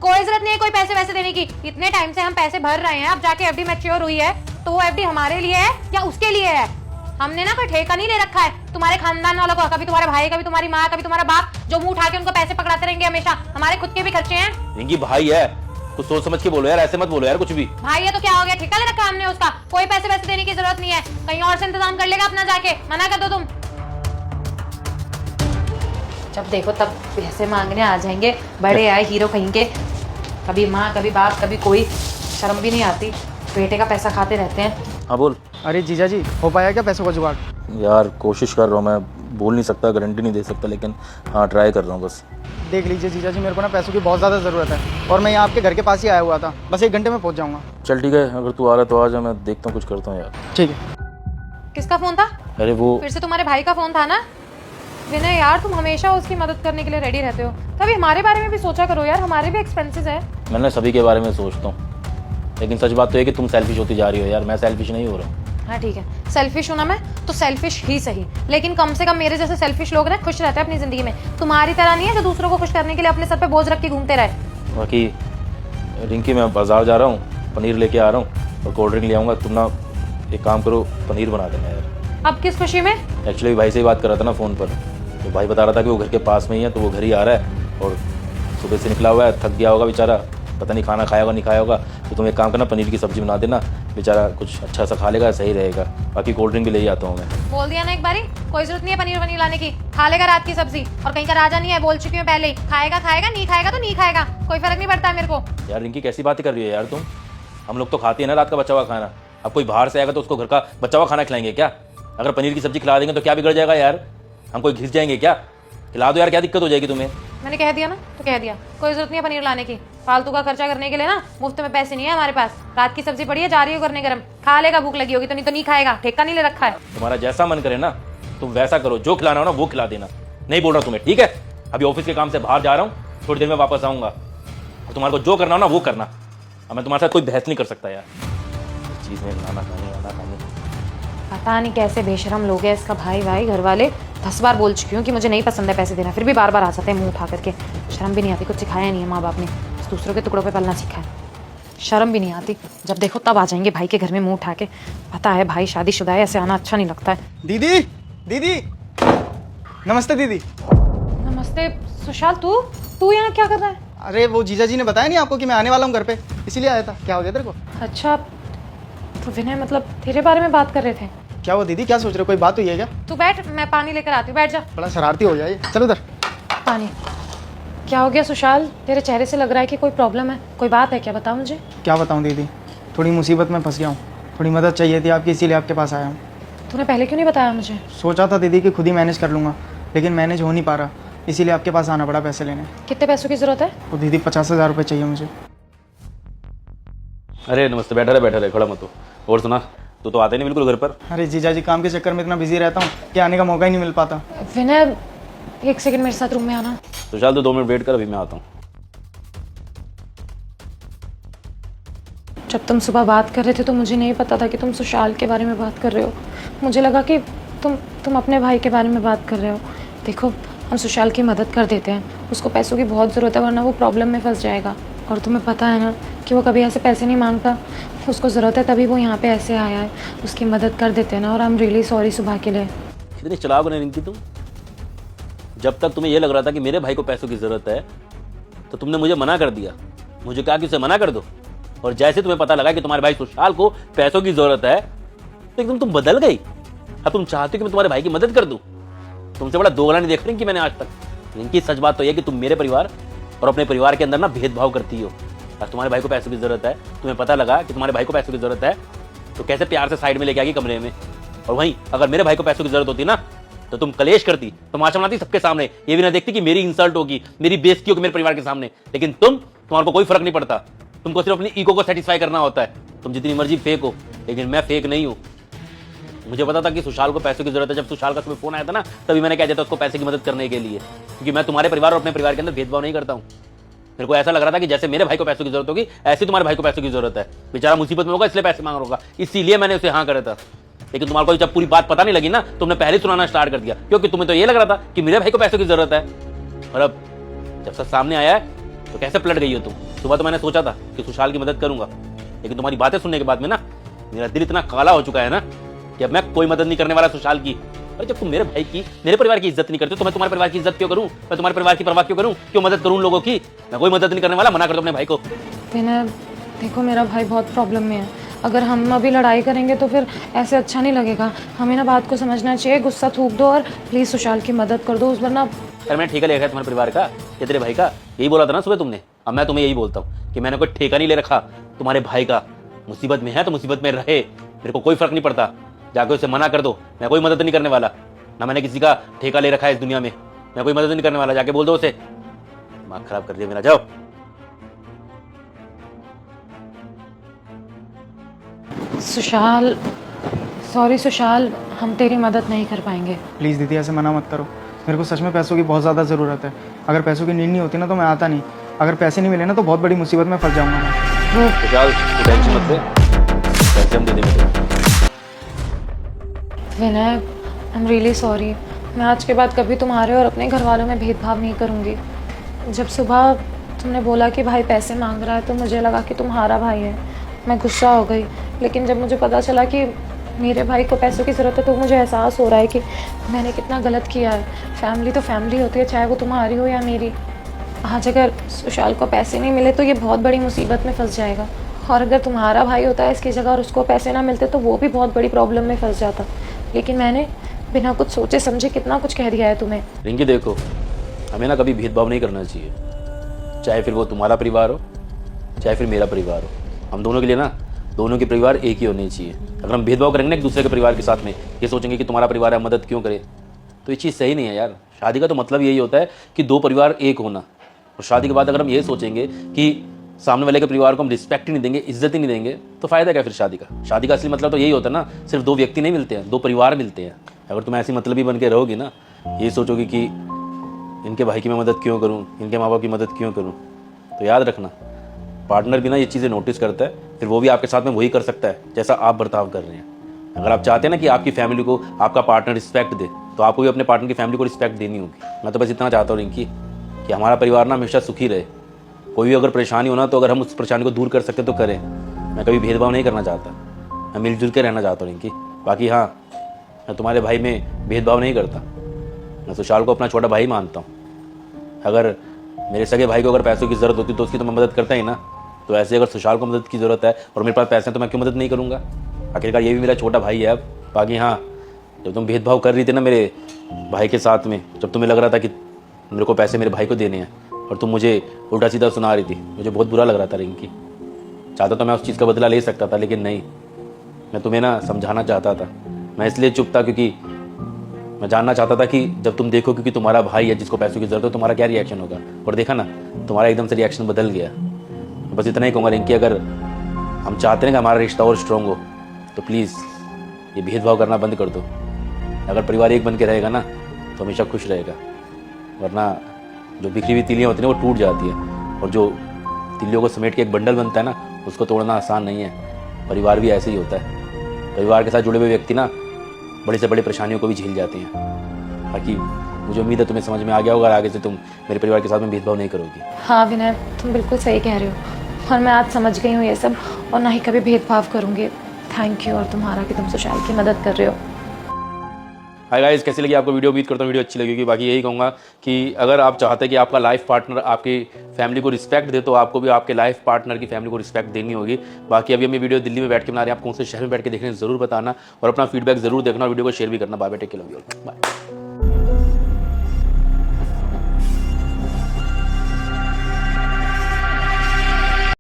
कोई जरूरत नहीं है कोई पैसे वैसे देने की। इतने टाइम से हम पैसे भर रहे हैं, अब जाके एफडी मैच्योर हुई है तो वो एफडी हमारे लिए है या उसके लिए है? हमने ना कोई ठेका नहीं ले रखा है तुम्हारे खानदान वालों को, कभी तुम्हारे भाई, कभी तुम्हारी माँ, कभी तुम्हारा बाप, जो मुंह उठा के उनको पैसे पकड़ाते रहेंगे हमेशा। हमारे खुद के भी खर्चे हैं। रिंकी भाई है, कुछ सोच समझ के बोलो यार, ऐसे मत बोलो यार कुछ भी। भाई है तो क्या हो गया, ठेका ले रखा है हमने उसका, कोई पैसे वैसे देने की जरूरत नहीं है, कहीं और से इंतजाम कर लेगा अपना जाके, मना कर दो तुम। जब देखो तब पैसे मांगने आ जाएंगे, बड़े आए हीरो कहीं के, कभी माँ कभी बाप कभी कोई, शर्म भी नहीं आती, बेटे का पैसा खाते रहते हैं। हाँ बोल। अरे जीजा जी, हो पाया क्या पैसों का जुगाड़? यार कोशिश कर रहा हूँ, मैं बोल नहीं सकता, गारंटी नहीं दे सकता, लेकिन हाँ ट्राई कर रहा हूँ बस। देख लीजिए जीजा जी, मेरे को ना पैसों की बहुत ज़्यादा ज़रूरत है और मैं यहाँ आपके घर के पास ही आया हुआ था, बस 1 घंटे में पहुँच जाऊँगा। चल ठीक है, अगर तू आ रहा है तो आ जा, मैं देखता हूँ कुछ करता हूँ यार। ठीक है। किसका फोन था? अरे वो फिर से तुम्हारे भाई का फोन था ना? विनय यार तुम हमेशा उसकी मदद करने के लिए रेडी रहते हो, कभी हमारे बारे में भी सोचा करो यार, हमारे भी एक्सपेंसेस है। मैंने सभी के बारे में सोचता हूँ, लेकिन सच बात तो है कि तुम सेल्फिश होती जा रही हो यार, मैं सेल्फिश नहीं हो रहा हूँ। हाँ ठीक है, सेल्फिश हूँ ना मैं तो सेल्फिश ही सही, लेकिन कम से कम मेरे जैसे सेल्फिश लोग ना खुश रहते हैं अपनी जिंदगी में, तुम्हारी तरह नहीं है जो दूसरों को खुश करने के लिए अपने सर पे बोझ रख के घूमते रहे। बाकी रिंकी मैं बाजार जा रहा हूँ, पनीर लेके आ रहा हूँ और कोल्ड ड्रिंक ले आऊँगा, तुम ना एक काम करो, पनीर बना देना यार। अब किस खुशी में? एक्चुअली भाई से ही बात कर रहा था ना फ़ोन पर, तो भाई बता रहा था कि वो घर के पास में ही है, तो वो घर ही आ रहा है और सुबह से निकला हुआ है, थक गया होगा बेचारा, पता नहीं खाना खाया होगा नहीं खाया होगा, तो तुम एक काम करना, पनीर की सब्जी बना देना, बेचारा कुछ अच्छा सा खा लेगा, सही रहेगा। बाकी कोल्ड ड्रिंक भी ले ही आता हूँ मैं। बोल दिया ना एक बारी, कोई जरूरत नहीं है पनीर वनीर लाने की, खा लेगा रात की सब्जी, और कहीं का राजा नहीं है, बोल चुकी हूँ पहले ही, खाएगा खाएगा, नहीं खाएगा तो नहीं खाएगा, कोई फर्क नहीं पड़ता मेरे को। यार रिंकी कैसी बातें कर रही है यार तुम, हम लोग तो खाते हैं ना रात का बचा हुआ खाना, अब कोई बाहर से आएगा तो उसको घर का बचा हुआ खाना खिलाएंगे क्या? अगर पनीर की सब्जी खिला देंगे तो क्या बिगड़ जाएगा यार, हम कोई घिस जाएंगे क्या? खिला दो यार, क्या दिक्कत हो जाएगी तुम्हें? मैंने कह दिया ना तो कह दिया, कोई जरूरत नहीं है पनीर लाने की, फालतू का खर्चा करने के लिए ना मुफ्त में पैसे नहीं है हमारे पास, रात की सब्जी पड़ी है, जा रही हो करने गरम, खा लेगा, भूख लगी होगी तो नहीं खाएगा, ठेका नहीं ले रखा है। तुम्हारा जैसा मन करे ना तुम वैसा करो, जो खिलाना हो ना वो खिला देना, नहीं बोल रहा तुम्हें, ठीक है? अभी ऑफिस के काम से बाहर जा रहा हूँ, थोड़ी देर में वापस आऊँगा, और तुम्हारे को जो करना हो ना वो करना, अब मैं तुम्हारे साथ कोई बहस नहीं कर सकता यार। चीज़ में खाना खाने आना खाने, पता नहीं कैसे बेशरम लोग हैं, इसका भाई भाई घर वाले 10 बार बोल चुकी हूँ कि मुझे नहीं पसंद है पैसे देना, फिर भी बार बार आ जाते हैं मुंह उठा करके, शर्म भी नहीं आती, कुछ सिखाया नहीं है माँ बाप ने, बस दूसरों के टुकड़ों पे पलना सीखा है, शर्म भी नहीं आती, जब देखो तब आ जाएंगे भाई के घर में मुंह उठा के, पता है भाई शादीशुदा है, ऐसे आना अच्छा नहीं लगता है। दीदी, दीदी, नमस्ते दीदी। नमस्ते सुशाल, तू यहाँ क्या कर रहा है? अरे वो जीजा जी ने बताया नहीं आपको कि मैं आने वाला हूँ घर पे, इसीलिए आया था। क्या हो गया तेरे को? अच्छा तो विनय मतलब तेरे बारे में बात कर रहे थे। क्या हुआ दीदी, क्या सोच रहे हो, कोई बात हुई है क्या? तू बैठ, मैं पानी लेकर आती हूँ, बैठ जा। बड़ा शरारती हो जाए, चलो उधर। पानी। क्या हो गया सुशाल, तेरे चेहरे से लग रहा है कि कोई प्रॉब्लम है, कोई बात है क्या, बता मुझे। क्या बताऊँ दीदी, थोड़ी मुसीबत में फंस गया हूँ, थोड़ी मदद चाहिए थी आपकी, इसीलिए आपके पास आया हूँ। तूने पहले क्यों नहीं बताया मुझे? सोचा था दीदी कि खुद ही मैनेज कर लूँगा, लेकिन मैनेज हो नहीं पा रहा, इसीलिए आपके पास आना पड़ा पैसे लेने। कितने पैसों की जरूरत है? तो दीदी 50,000 रुपये चाहिए मुझे। अरे नमस्ते, बैठा रहे, खड़ा मत हो। और सुना, तू तो आते नहीं बिल्कुल घर पर। अरे जीजा जी, काम के चक्कर में इतना बिजी रहता हूँ कि आने का मौका ही नहीं मिल पाता। विनय 1 सेकंड मेरे साथ रूम में आना। तो चल, तो 2 मिनट वेट कर, अभी मैं आता हूँ। जब तुम सुबह बात कर रहे थे तो मुझे नहीं पता था कि तुम सुशाल के बारे में बात कर रहे हो, मुझे लगा कि तुम अपने भाई के बारे में बात कर रहे हो। देखो हम सुशाल की मदद कर देते हैं, उसको पैसों की बहुत ज़रूरत है वरना वो प्रॉब्लम में फंस जाएगा, और तुम्हें पता है ना कि वो कभी ऐसे पैसे नहीं मांगता, उसको ज़रूरत है तभी वो यहाँ पे ऐसे आया है, उसकी मदद कर देते हैं ना, और आई एम रियली सॉरी सुबह के लिए। कितनी चालाक बने रिंकी तुम, जब तक तुम्हें यह लग रहा था कि मेरे भाई को पैसों की ज़रूरत है तो तुमने मुझे मना कर दिया, मुझे कहा कि उसे मना कर दो, और जैसे तुम्हें पता लगा कि तुम्हारे भाई सुशाल को पैसों की ज़रूरत है तो एकदम तुम बदल गई। अब तुम चाहते हो कि मैं तुम्हारे भाई की मदद कर दूं, तुमसे बड़ा दोगला नहीं देख रही कि मैंने आज तक। रिंकी सच बात तो यह कि तुम मेरे परिवार और अपने परिवार के अंदर ना भेदभाव करती हो। आज तुम्हारे भाई को पैसों की ज़रूरत है, तुम्हें पता लगा कि तुम्हारे भाई को पैसों की ज़रूरत है तो कैसे प्यार से साइड में लेके आ गई कमरे में, और वहीं अगर मेरे भाई को पैसों की ज़रूरत होती ना तो तुम कलेश करती, तमाशा बनाती सबके सामने, ये भी ना देखती कि मेरी इंसल्ट होगी, मेरी बेइज्जती होगी मेरे परिवार के सामने। लेकिन तुम्हारे को कोई फर्क नहीं पड़ता, तुमको सिर्फ अपनी ईगो को सेटिस्फाई करना होता है। तुम जितनी मर्जी फेक हो, लेकिन मैं फेक नहीं हूँ। मुझे पता था कि सुशाल को पैसों की जरूरत है, जब सुशाल का सुबह फोन आया था ना तभी मैंने कह दिया था उसको पैसे की मदद करने के लिए, क्योंकि मैं तुम्हारे परिवार और अपने परिवार के अंदर भेदभाव नहीं करता हूँ। मेरे को ऐसा लग रहा था कि जैसे मेरे भाई को पैसों की जरूरत होगी ऐसे तुम्हारे भाई को पैसों की जरूरत है, बेचारा मुसीबत में होगा इसलिए पैसे मांग रहा होगा, इसीलिए मैंने उसे हाँ करा था। लेकिन तुम्हारे को जब पूरी बात पता नहीं लगी ना, तुमने पहले सुनाना स्टार्ट कर दिया, क्योंकि तुम्हें तो ये लग रहा था कि मेरे भाई को पैसों की जरूरत है, और अब जब सब सामने आया है तो कैसे पलट गई हो तुम? सुबह तो मैंने सोचा था कि सुशाल की मदद करूंगा, लेकिन तुम्हारी बातें सुनने के बाद में ना मेरा दिल इतना काला हो चुका है ना कि अब मैं कोई मदद नहीं करने वाला सुशाल की। अरे जब तुम मेरे भाई की, मेरे परिवार की इज्जत नहीं करते तो मैं तुम्हारे परिवार की इज्जत क्यों करूं? मैं तुम्हारे परिवार की परवाह क्यों करूं? क्यों मदद करूं उन लोगों की? मैं कोई मदद नहीं करने वाला, मना कर दो अपने भाई को। विनय देखो, मेरा भाई बहुत प्रॉब्लम में है। अगर हम अभी लड़ाई करेंगे तो फिर ऐसे अच्छा नहीं लगेगा। हमें ना बात को समझना चाहिए, गुस्सा थूक दो और प्लीज़ सुशाल की मदद कर दो। उस वरना अरे मैंने ठेका ले रखा है तुम्हारे परिवार का या तेरे भाई का? यही बोला था ना सुबह तुमने। अब मैं तुम्हें यही बोलता हूँ कि मैंने कोई ठेका नहीं ले रखा तुम्हारे भाई का। मुसीबत में है तो मुसीबत में रहे, मेरे को कोई फर्क नहीं पड़ता। जाकर उसे मना कर दो, मैं कोई मदद नहीं करने वाला। ना मैंने किसी का ठेका ले रखा है इस दुनिया में, मैं कोई मदद नहीं करने वाला। जाके बोल दो उसे। दिमाग खराब कर दिया मेरा। जाओ। सुशाल, सॉरी सुशाल, हम तेरी मदद नहीं कर पाएंगे। प्लीज़ दीदी ऐसे मना मत करो, मेरे को सच में पैसों की बहुत ज़्यादा ज़रूरत है। अगर पैसों की नीड नहीं होती ना तो मैं आता नहीं। अगर पैसे नहीं मिले ना तो बहुत बड़ी मुसीबत में फंस जाऊंगा मैं। सुशाल तू टेंशन मत ले, पैसे हम दे देंगे। विनय आई एम रियली सॉरी। मैं आज के बाद कभी तुम्हारे और अपने घर वालों में भेदभाव नहीं करूँगी। जब सुबह तुमने बोला कि भाई पैसे मांग रहा है तो मुझे लगा कि तुम्हारा भाई है। मैं गुस्सा हो गई, लेकिन जब मुझे पता चला कि मेरे भाई को पैसों की ज़रूरत है तो मुझे एहसास हो रहा है कि मैंने कितना गलत किया है। फैमिली तो फैमिली होती है, चाहे वो तुम्हारी हो या मेरी। आज अगर सुशाल को पैसे नहीं मिले तो ये बहुत बड़ी मुसीबत में फंस जाएगा, और अगर तुम्हारा भाई होता है इसकी जगह और उसको पैसे ना मिलते तो वो भी बहुत बड़ी प्रॉब्लम में फंस जाता। लेकिन मैंने बिना कुछ सोचे समझे कितना कुछ कह दिया है तुम्हें। रिंकी देखो, हमें ना कभी भेदभाव नहीं करना चाहिए, चाहे फिर वो तुम्हारा परिवार हो चाहे फिर मेरा परिवार हो। हम दोनों के लिए ना दोनों के परिवार एक ही होने चाहिए। अगर हम भेदभाव करेंगे ना एक दूसरे के परिवार के साथ में, ये सोचेंगे कि तुम्हारा परिवार है मदद क्यों करे, तो ये चीज़ सही नहीं है यार। शादी का तो मतलब यही होता है कि दो परिवार एक होना। और शादी के बाद अगर हम ये सोचेंगे कि सामने वाले के परिवार को हम रिस्पेक्ट ही नहीं देंगे, इज्जत ही नहीं देंगे, तो फायदा क्या फिर शादी का? शादी का असली मतलब तो यही होता है ना, सिर्फ दो व्यक्ति नहीं मिलते हैं, दो परिवार मिलते हैं। अगर तुम ऐसी मतलबी बन के रहोगी ना, ये सोचोगे कि इनके भाई की मैं मदद क्यों करूँ, इनके माँ बाप की मदद क्यों करूँ, तो याद रखना पार्टनर भी ना ये चीज़ें नोटिस करता है, फिर वो भी आपके साथ में वही कर सकता है जैसा आप बर्ताव कर रहे हैं। अगर आप चाहते हैं ना कि आपकी फैमिली को आपका पार्टनर रिस्पेक्ट दे, तो आपको भी अपने पार्टनर की फैमिली को रिस्पेक्ट देनी होगी। मैं तो बस इतना चाहता हूँ रिंकी कि हमारा परिवार ना हमेशा सुखी रहे। कोई भी अगर परेशानी हो ना, तो अगर हम उस परेशानी को दूर कर सकते तो करें। मैं कभी भेदभाव नहीं करना चाहता, मैं मिलजुल के रहना चाहता हूँ रिंकी। बाकी हाँ, मैं तुम्हारे भाई में भेदभाव नहीं करता, मैं सुशाल को अपना छोटा भाई मानता हूँ। अगर मेरे सगे भाई को अगर पैसों की ज़रूरत होती तो उसकी तो मैं मदद करता ही ना। तो ऐसे अगर सुशाल को मदद की ज़रूरत है और मेरे पास पैसे हैं तो मैं क्यों मदद नहीं करूँगा? आखिरकार ये भी मेरा छोटा भाई है अब। बाकी हाँ, जब तुम भेदभाव कर रही थी ना मेरे भाई के साथ में, जब तुम्हें लग रहा था कि मेरे को पैसे मेरे भाई को देने हैं और तुम मुझे उल्टा सीधा सुना रही थी, मुझे बहुत बुरा लग रहा था रिंकी। चाहता तो मैं उस चीज़ का बदला ले सकता था, लेकिन नहीं, मैं तुम्हें ना समझाना चाहता था। मैं इसलिए चुप था क्योंकि मैं जानना चाहता था कि जब तुम देखो क्योंकि तुम्हारा भाई है जिसको पैसों की ज़रूरत है, तुम्हारा क्या रिएक्शन होगा। और देखा ना, तुम्हारा एकदम से रिएक्शन बदल गया। बस इतना ही कहूँगा रिंकी, अगर हम चाहते हैं कि हमारा रिश्ता और स्ट्रॉन्ग हो तो प्लीज़ ये भेदभाव करना बंद कर दो। अगर परिवार एक बन के रहेगा ना तो हमेशा खुश रहेगा, वरना जो बिखरी हुई तिलियाँ होती हैं वो टूट जाती है, और जो तिलियों को समेट के एक बंडल बनता है ना, उसको तोड़ना आसान नहीं है। परिवार भी ऐसे ही होता है। परिवार के साथ जुड़े हुए व्यक्ति ना बड़ी से बड़ी परेशानियों को भी झेल जाते हैं। बाकी मुझे उम्मीद है तुम्हें समझ में आ गया होगा और आगे से तुम मेरे परिवार के साथ में भेदभाव नहीं करोगी। हाँ विनय, तुम बिल्कुल सही कह रहे हो और मैं आज समझ गई हूँ ये सब, और ना ही कभी भेदभाव करूँगी। थैंक यू और तुम्हारा कि तुम सुशाल की मदद कर रहे हो। हाय गाइस, कैसी लगी आपको वीडियो? उम्मीद करता हूँ वीडियो अच्छी लगेगी। बाकी यही कहूँगा कि अगर आप चाहते हैं कि आपका लाइफ पार्टनर आपकी फैमिली को रिस्पेक्ट दे, तो आपको भी आपके लाइफ पार्टनर की फैमिली को रिस्पेक्ट देनी होगी। बाकी अभी हम ये वीडियो दिल्ली में बैठ के बना रहे हैं, आप कौन से शहर में बैठ के देख रहे हैं ज़रूर बताना, और अपना फीडबैक ज़रूर देखना और वीडियो को शेयर भी करना। Bye bye, take care, love you all, bye.